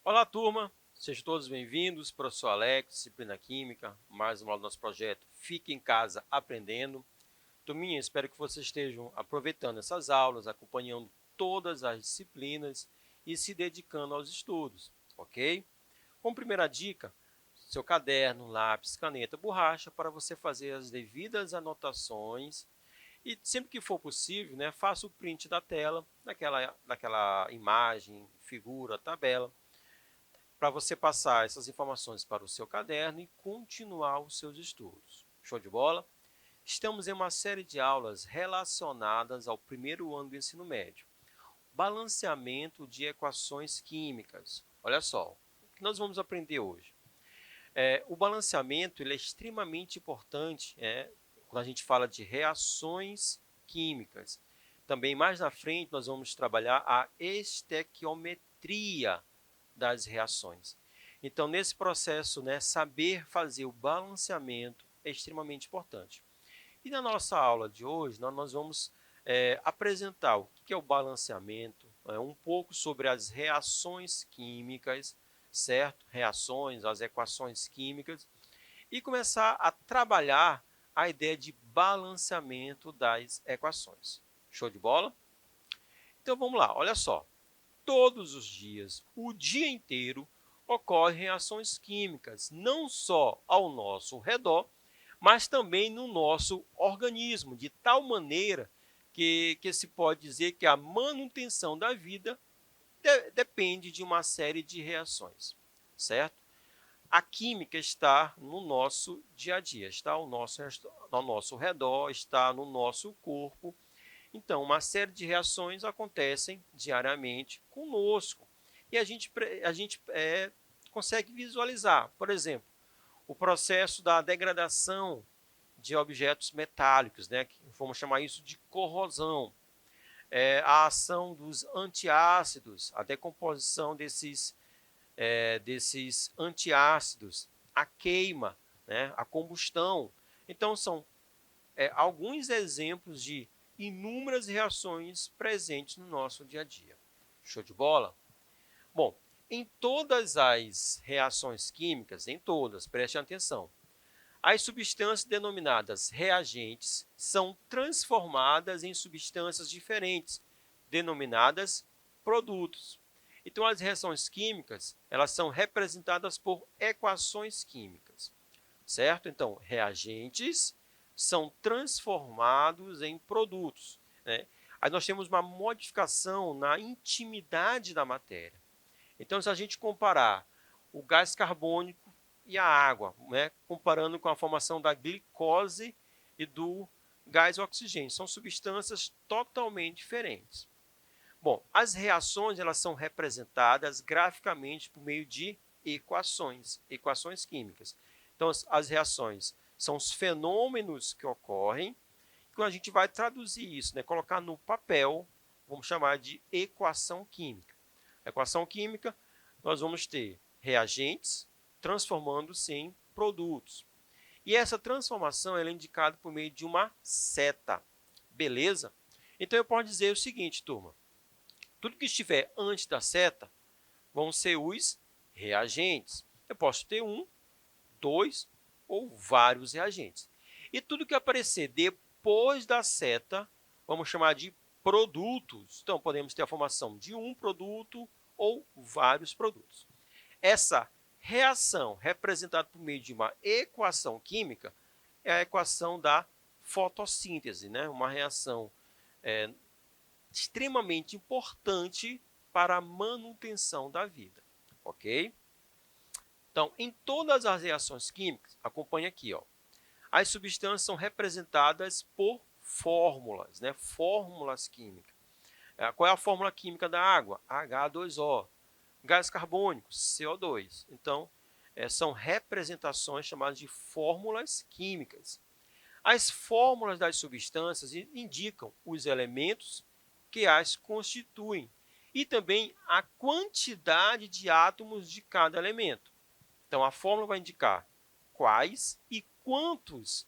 Olá, turma! Sejam todos bem-vindos. Professor Alex, disciplina Química, mais uma aula do nosso projeto Fique em Casa Aprendendo. Turminha, espero que vocês estejam aproveitando essas aulas, acompanhando todas as disciplinas e se dedicando aos estudos, ok? Como primeira dica, seu caderno, lápis, caneta, borracha, para você fazer as devidas anotações e sempre que for possível, faça o print da tela, daquela imagem, figura, tabela, para você passar essas informações para o seu caderno e continuar os seus estudos. Show de bola? Estamos em uma série de aulas relacionadas ao primeiro ano do ensino médio. Balanceamento de equações químicas. Olha só, o que nós vamos aprender hoje? O balanceamento ele é extremamente importante quando a gente fala de reações químicas. Também mais na frente nós vamos trabalhar a estequiometria das reações. Então, nesse processo, saber fazer o balanceamento é extremamente importante. E na nossa aula de hoje, nós vamos apresentar o que é o balanceamento, um pouco sobre as reações químicas, certo? Reações, as equações químicas, e começar a trabalhar a ideia de balanceamento das equações. Show de bola? Então, vamos lá, olha só. Todos os dias, o dia inteiro, ocorrem reações químicas, não só ao nosso redor, mas também no nosso organismo, de tal maneira que se pode dizer que a manutenção da vida depende de uma série de reações, certo? A química está no nosso dia a dia, está ao nosso redor, está no nosso corpo. Então, uma série de reações acontecem diariamente conosco e a gente consegue visualizar, por exemplo, o processo da degradação de objetos metálicos, que vamos chamar isso de corrosão, a ação dos antiácidos, a decomposição desses antiácidos, a queima, a combustão. Então, são alguns exemplos de inúmeras reações presentes no nosso dia a dia. Show de bola? Bom, em todas as reações químicas, em todas, prestem atenção, as substâncias denominadas reagentes são transformadas em substâncias diferentes, denominadas produtos. Então, as reações químicas, elas são representadas por equações químicas, certo? Então, reagentes são transformados em produtos. Aí nós temos uma modificação na intimidade da matéria. Então, se a gente comparar o gás carbônico e a água, comparando com a formação da glicose e do gás oxigênio, são substâncias totalmente diferentes. Bom, as reações elas são representadas graficamente por meio de equações químicas. Então, as reações são os fenômenos que ocorrem, que a gente vai traduzir isso, colocar no papel, vamos chamar de equação química. A equação química, nós vamos ter reagentes transformando-se em produtos. E essa transformação ela é indicada por meio de uma seta, beleza? Então, eu posso dizer o seguinte, turma, tudo que estiver antes da seta vão ser os reagentes. Eu posso ter um, dois ou vários reagentes. E tudo que aparecer depois da seta, vamos chamar de produtos. Então, podemos ter a formação de um produto ou vários produtos. Essa reação representada por meio de uma equação química é a equação da fotossíntese, uma reação extremamente importante para a manutenção da vida, ok? Então, em todas as reações químicas, acompanhe aqui, as substâncias são representadas por fórmulas, fórmulas químicas. Qual é a fórmula química da água? H2O. Gás carbônico, CO2. Então, são representações chamadas de fórmulas químicas. As fórmulas das substâncias indicam os elementos que as constituem e também a quantidade de átomos de cada elemento. Então, a fórmula vai indicar quais e quantos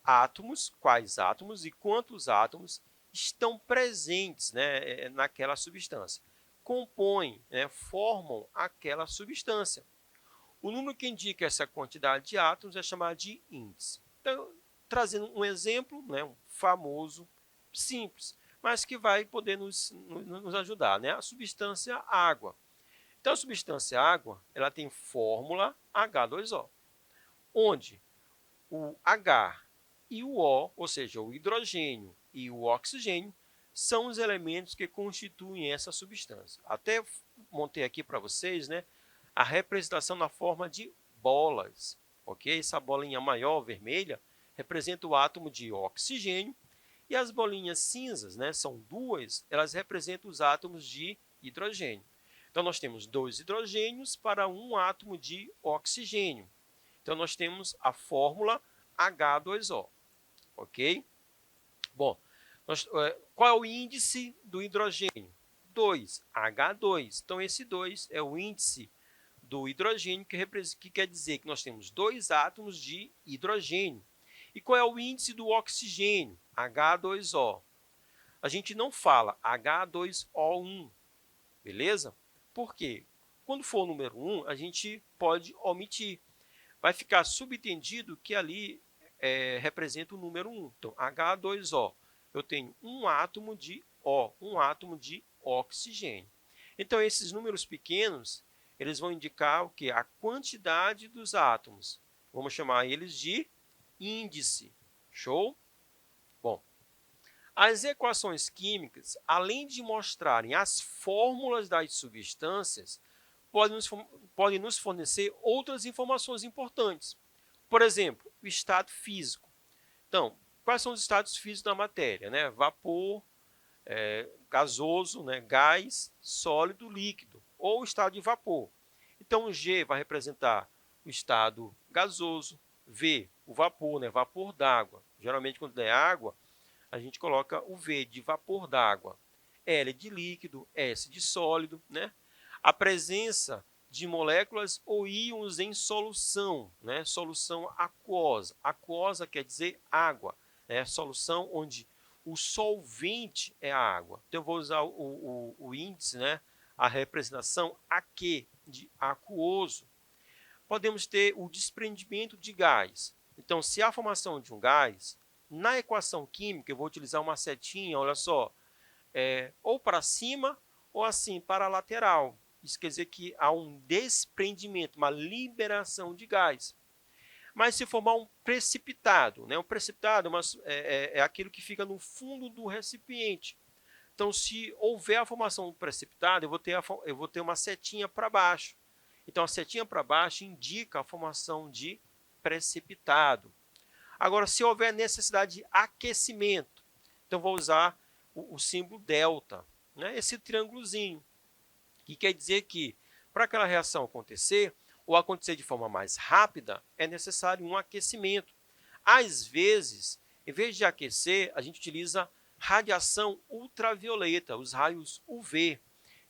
átomos, quais átomos e quantos átomos estão presentes, né, naquela substância. Compõem, né, formam aquela substância. O número que indica essa quantidade de átomos é chamado de índice. Então, trazendo um exemplo, né, um famoso, simples, mas que vai poder nos ajudar, né? A substância água. Então, a substância água, ela tem fórmula H2O, onde o H e o O, ou seja, o hidrogênio e o oxigênio, são os elementos que constituem essa substância. Até montei aqui para vocês, né, a representação na forma de bolas, ok? Essa bolinha maior, vermelha, representa o átomo de oxigênio, e as bolinhas cinzas, né, são duas, elas representam os átomos de hidrogênio. Então, nós temos 2 hidrogênios para um átomo de oxigênio. Então, nós temos a fórmula H2O, ok? Bom, qual é o índice do hidrogênio? 2, H2. Então, esse 2 é o índice do hidrogênio, que quer dizer que nós temos 2 átomos de hidrogênio. E qual é o índice do oxigênio? H2O. A gente não fala H2O1, beleza? Por quê? Quando for o número 1, a gente pode omitir. Vai ficar subentendido que ali representa o número 1. Então, H2O. Eu tenho um átomo de O, um átomo de oxigênio. Então, esses números pequenos, eles vão indicar o quê? A quantidade dos átomos. Vamos chamar eles de índice. Show? Bom, as equações químicas, além de mostrarem as fórmulas das substâncias, podem nos fornecer outras informações importantes. Por exemplo, o estado físico. Então, quais são os estados físicos da matéria? Né? Vapor, gasoso, né? Gás, sólido, líquido, ou o estado de vapor. Então, o G vai representar o estado gasoso, V, o vapor, né? Vapor d'água. Geralmente, quando é água, a gente coloca o V de vapor d'água. L de líquido, S de sólido, né? A presença de moléculas ou íons em solução, né? Solução aquosa. Aquosa quer dizer água, né? Solução onde o solvente é a água. Então, eu vou usar o índice, né? A representação AQ, de aquoso. Podemos ter o desprendimento de gás. Então, se há a formação de um gás, na equação química, eu vou utilizar uma setinha, olha só, ou para cima ou assim para a lateral. Isso quer dizer que há um desprendimento, uma liberação de gás. Mas se formar um precipitado, né? Um precipitado é aquilo que fica no fundo do recipiente. Então, se houver a formação do precipitado, eu vou ter uma setinha para baixo. Então, a setinha para baixo indica a formação de precipitado. Agora, se houver necessidade de aquecimento, então vou usar o símbolo delta, né? Esse triângulozinho, que quer dizer que para aquela reação acontecer, ou acontecer de forma mais rápida, é necessário um aquecimento. Às vezes, em vez de aquecer, a gente utiliza radiação ultravioleta, os raios UV.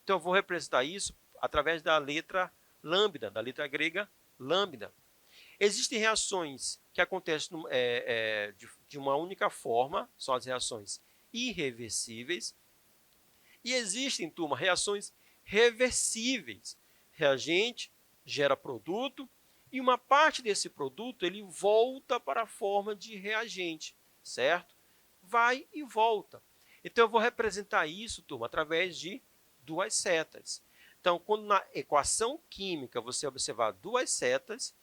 Então, eu vou representar isso através da letra lambda, da letra grega lambda. Existem reações que acontecem de uma única forma, são as reações irreversíveis. E existem, turma, reações reversíveis. Reagente gera produto e uma parte desse produto ele volta para a forma de reagente, certo? Vai e volta. Então, eu vou representar isso, turma, através de duas setas. Então, quando na equação química você observar duas setas,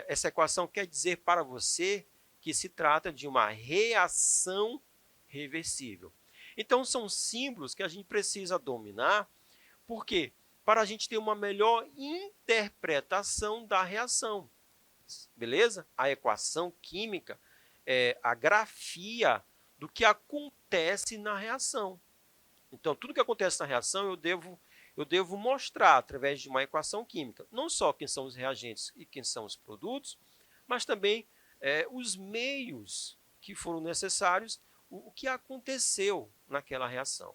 essa equação quer dizer para você que se trata de uma reação reversível. Então, são símbolos que a gente precisa dominar, porque para a gente ter uma melhor interpretação da reação, beleza? A equação química é a grafia do que acontece na reação. Então, tudo que acontece na reação eu devo mostrar através de uma equação química, não só quem são os reagentes e quem são os produtos, mas também os meios que foram necessários, o que aconteceu naquela reação.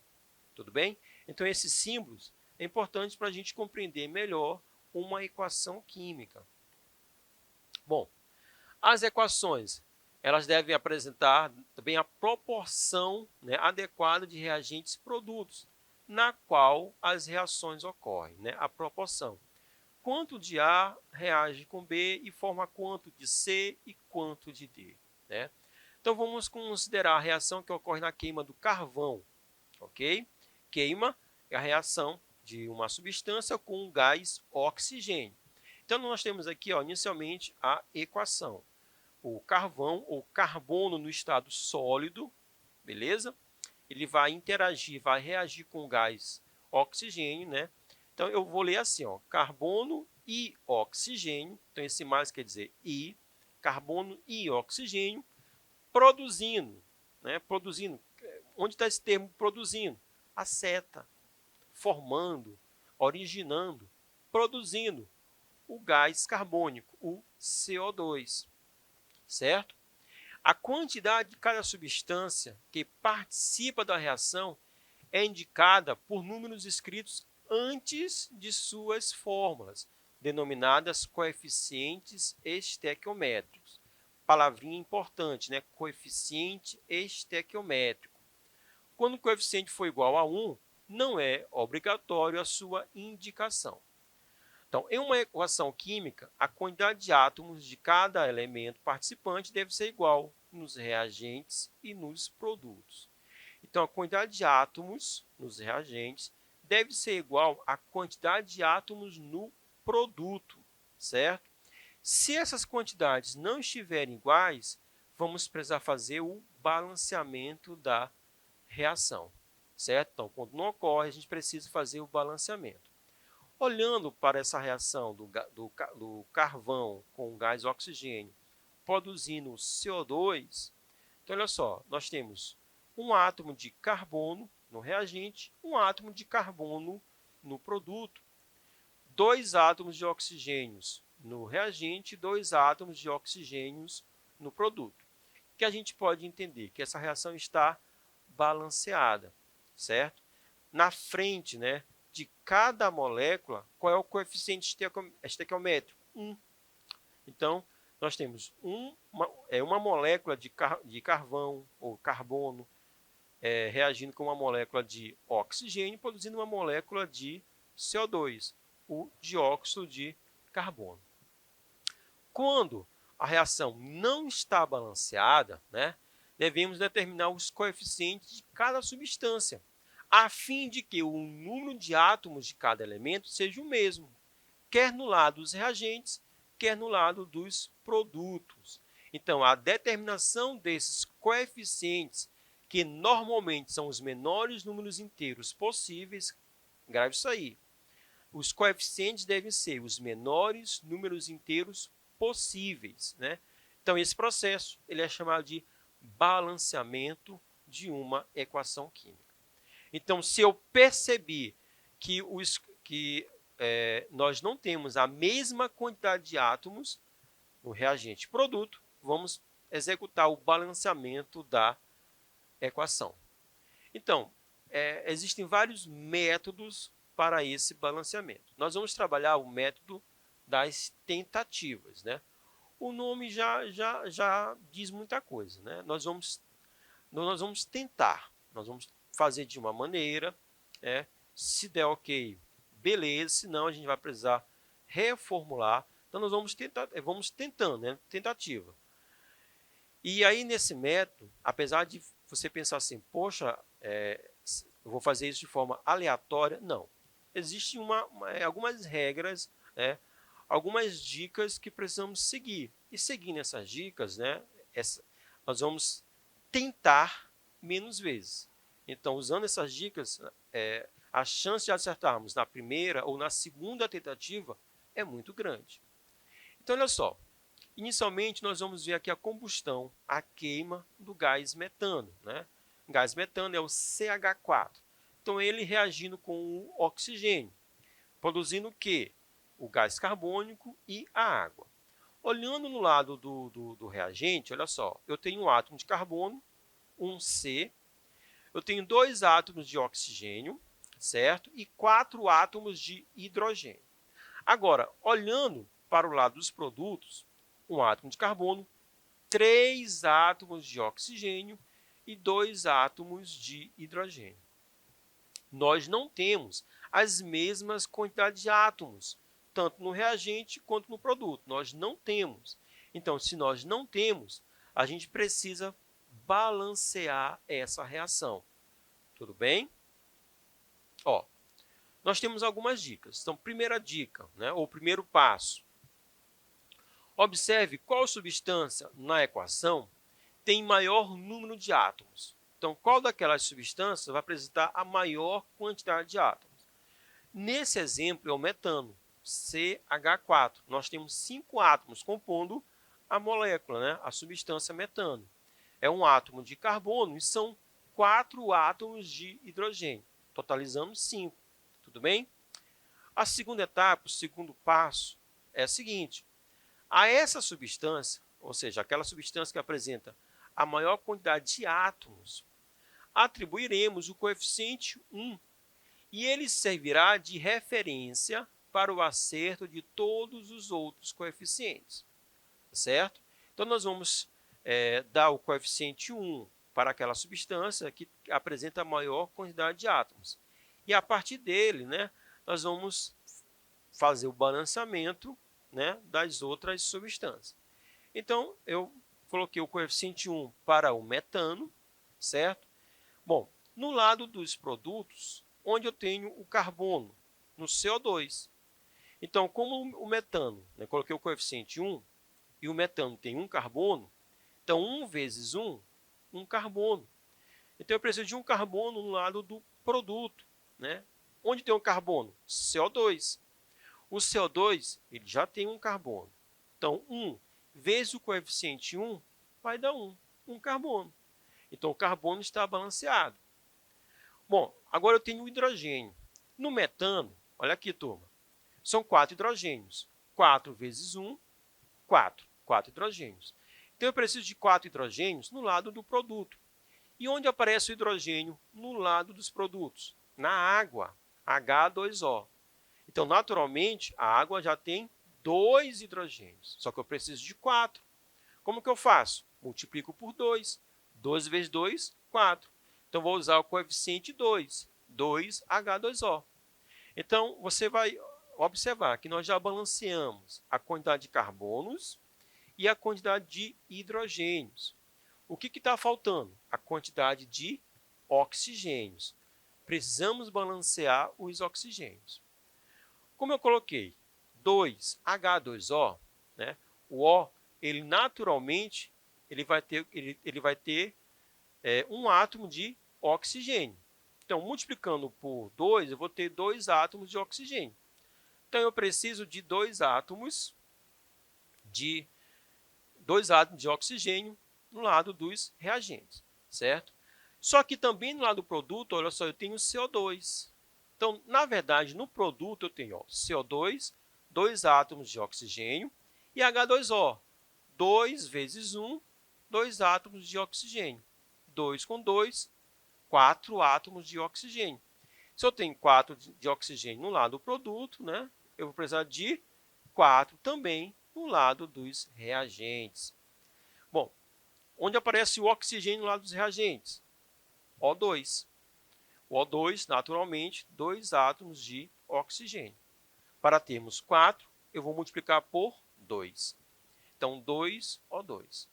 Tudo bem? Então, esses símbolos é importante para a gente compreender melhor uma equação química. Bom, as equações, elas devem apresentar também a proporção, né, adequada de reagentes e produtos, na qual as reações ocorrem, né, a proporção. Quanto de A reage com B e forma quanto de C e quanto de D, né? Então, vamos considerar a reação que ocorre na queima do carvão, ok? Queima é a reação de uma substância com um gás oxigênio. Então, nós temos aqui, ó, inicialmente, a equação. O carvão ou carbono no estado sólido, beleza? Ele vai interagir, vai reagir com o gás oxigênio, né? Então, eu vou ler assim, ó, carbono e oxigênio. Então, esse mais quer dizer I, carbono e oxigênio, produzindo, né? Produzindo. Onde está esse termo produzindo? A seta, formando, originando, produzindo o gás carbônico, o CO2, certo? A quantidade de cada substância que participa da reação é indicada por números escritos antes de suas fórmulas, denominadas coeficientes estequiométricos. Palavrinha importante, né? Coeficiente estequiométrico. Quando o coeficiente for igual a 1, não é obrigatório a sua indicação. Então, em uma equação química, a quantidade de átomos de cada elemento participante deve ser igual nos reagentes e nos produtos. Então, a quantidade de átomos nos reagentes deve ser igual à quantidade de átomos no produto, certo? Se essas quantidades não estiverem iguais, vamos precisar fazer o balanceamento da reação, certo? Então, quando não ocorre, a gente precisa fazer o balanceamento. Olhando para essa reação do carvão com o gás oxigênio produzindo CO2, então olha só, nós temos um átomo de carbono no reagente, um átomo de carbono no produto, 2 átomos de oxigênios no reagente e 2 átomos de oxigênios no produto. Que a gente pode entender que essa reação está balanceada, certo? Na frente, né, de cada molécula, qual é o coeficiente estequiométrico? 1. Então, nós temos uma molécula de carvão ou carbono reagindo com uma molécula de oxigênio, produzindo uma molécula de CO2, o dióxido de carbono. Quando a reação não está balanceada, né, devemos determinar os coeficientes de cada substância, a fim de que o número de átomos de cada elemento seja o mesmo, quer no lado dos reagentes, quer no lado dos produtos. Então, a determinação desses coeficientes, que normalmente são os menores números inteiros possíveis, grave isso aí. Os coeficientes devem ser os menores números inteiros possíveis, né? Então, esse processo ele é chamado de balanceamento de uma equação química. Então, se eu percebi que nós não temos a mesma quantidade de átomos no reagente produto, vamos executar o balanceamento da equação. Então, existem vários métodos para esse balanceamento. Nós vamos trabalhar o método das tentativas, né? O nome já diz muita coisa, né? Nós vamos tentar, nós vamos fazer de uma maneira, se der ok, beleza, senão a gente vai precisar reformular. Então, nós vamos tentar, vamos tentando, né? Tentativa. E aí, nesse método, apesar de você pensar assim, poxa, eu vou fazer isso de forma aleatória, não. Existem algumas regras, né? Algumas dicas que precisamos seguir. E seguindo essas dicas, né, nós vamos tentar menos vezes. Então, usando essas dicas, a chance de acertarmos na primeira ou na segunda tentativa é muito grande. Então, olha só. Inicialmente, nós vamos ver aqui a combustão, a queima do gás metano, né? O gás metano é o CH4. Então, ele reagindo com o oxigênio, produzindo o quê? O gás carbônico e a água. Olhando no lado do reagente, olha só, eu tenho um átomo de carbono, um C, eu tenho 2 átomos de oxigênio, certo? E 4 átomos de hidrogênio. Agora, olhando para o lado dos produtos, um átomo de carbono, 3 átomos de oxigênio e 2 átomos de hidrogênio. Nós não temos as mesmas quantidades de átomos, tanto no reagente quanto no produto. Nós não temos. Então, se nós não temos, a gente precisa balancear essa reação. Tudo bem? Ó, nós temos algumas dicas. Então, primeira dica, né, ou primeiro passo. Observe qual substância na equação tem maior número de átomos. Então, qual daquelas substâncias vai apresentar a maior quantidade de átomos? Nesse exemplo é o metano, CH4. Nós temos 5 átomos compondo a molécula, né? A substância metano. É um átomo de carbono e são 4 átomos de hidrogênio, totalizando 5. Tudo bem? A segunda etapa, o segundo passo, é o seguinte. A essa substância, ou seja, aquela substância que apresenta a maior quantidade de átomos, atribuiremos o coeficiente 1 e ele servirá de referência para o acerto de todos os outros coeficientes, certo? Então, nós vamos dar o coeficiente 1 para aquela substância que apresenta a maior quantidade de átomos. E a partir dele, né, nós vamos fazer o balanceamento, né, das outras substâncias. Então, eu coloquei o coeficiente 1 para o metano, certo? Bom, no lado dos produtos, onde eu tenho o carbono, no CO2. Então, como o metano, né, coloquei o coeficiente 1, e o metano tem um carbono, então 1 vezes 1, um carbono. Então, eu preciso de um carbono no lado do produto, né? Onde tem um carbono? CO2. O CO2 ele já tem um carbono. Então, 1 vezes o coeficiente 1 vai dar 1 carbono. Então, o carbono está balanceado. Bom, agora eu tenho o hidrogênio. No metano, olha aqui, turma, são 4 hidrogênios. 4 vezes 1, 4. 4 hidrogênios. Então, eu preciso de 4 hidrogênios no lado do produto. E onde aparece o hidrogênio? No lado dos produtos. Na água, H2O. Então, naturalmente, a água já tem 2 hidrogênios, só que eu preciso de 4. Como que eu faço? Multiplico por 2. 2 vezes 2, 4. Então, vou usar o coeficiente 2, 2H2O. Então, você vai observar que nós já balanceamos a quantidade de carbonos e a quantidade de hidrogênios. O que está faltando? A quantidade de oxigênios. Precisamos balancear os oxigênios. Como eu coloquei 2H2O, né, o O, ele naturalmente ele vai ter um átomo de oxigênio. Então, multiplicando por 2, eu vou ter 2 átomos de oxigênio. Então, eu preciso de 2 átomos de oxigênio no lado dos reagentes, certo? Só que também no lado do produto, olha só, eu tenho CO2. Então, na verdade, no produto eu tenho CO2, 2 átomos de oxigênio, e H2O, 2 vezes 1, 2 átomos de oxigênio. 2 com 2, 4 átomos de oxigênio. Se eu tenho 4 de oxigênio no lado do produto, né, eu vou precisar de 4 também no lado dos reagentes. Bom, onde aparece o oxigênio no lado dos reagentes? O2. O O2, naturalmente, 2 átomos de oxigênio. Para termos 4, eu vou multiplicar por 2. Então, 2O2.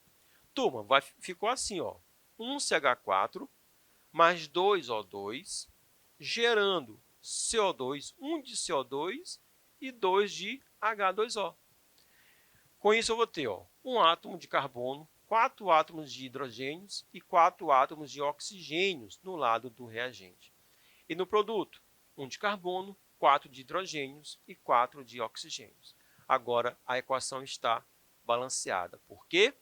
Turma, ficou assim, ó, 1CH4 mais 2O2, gerando CO2, 1 de CO2 e 2 de H2O. Com isso, eu vou ter um átomo de carbono, 4 átomos de hidrogênios e 4 átomos de oxigênios no lado do reagente. E no produto, 1 de carbono, 4 de hidrogênios e 4 de oxigênios. Agora, a equação está balanceada. Por quê?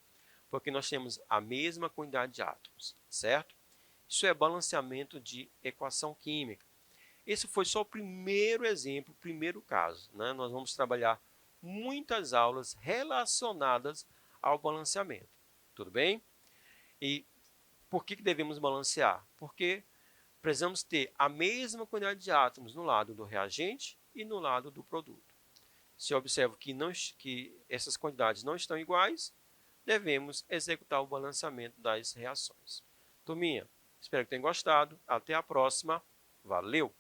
Porque nós temos a mesma quantidade de átomos, certo? Isso é balanceamento de equação química. Esse foi só o primeiro exemplo, o primeiro caso, né? Nós vamos trabalhar muitas aulas relacionadas ao balanceamento. Tudo bem? E por que devemos balancear? Porque precisamos ter a mesma quantidade de átomos no lado do reagente e no lado do produto. Se eu observo que essas quantidades não estão iguais, devemos executar o balanceamento das reações. Turminha, espero que tenham gostado. Até a próxima. Valeu!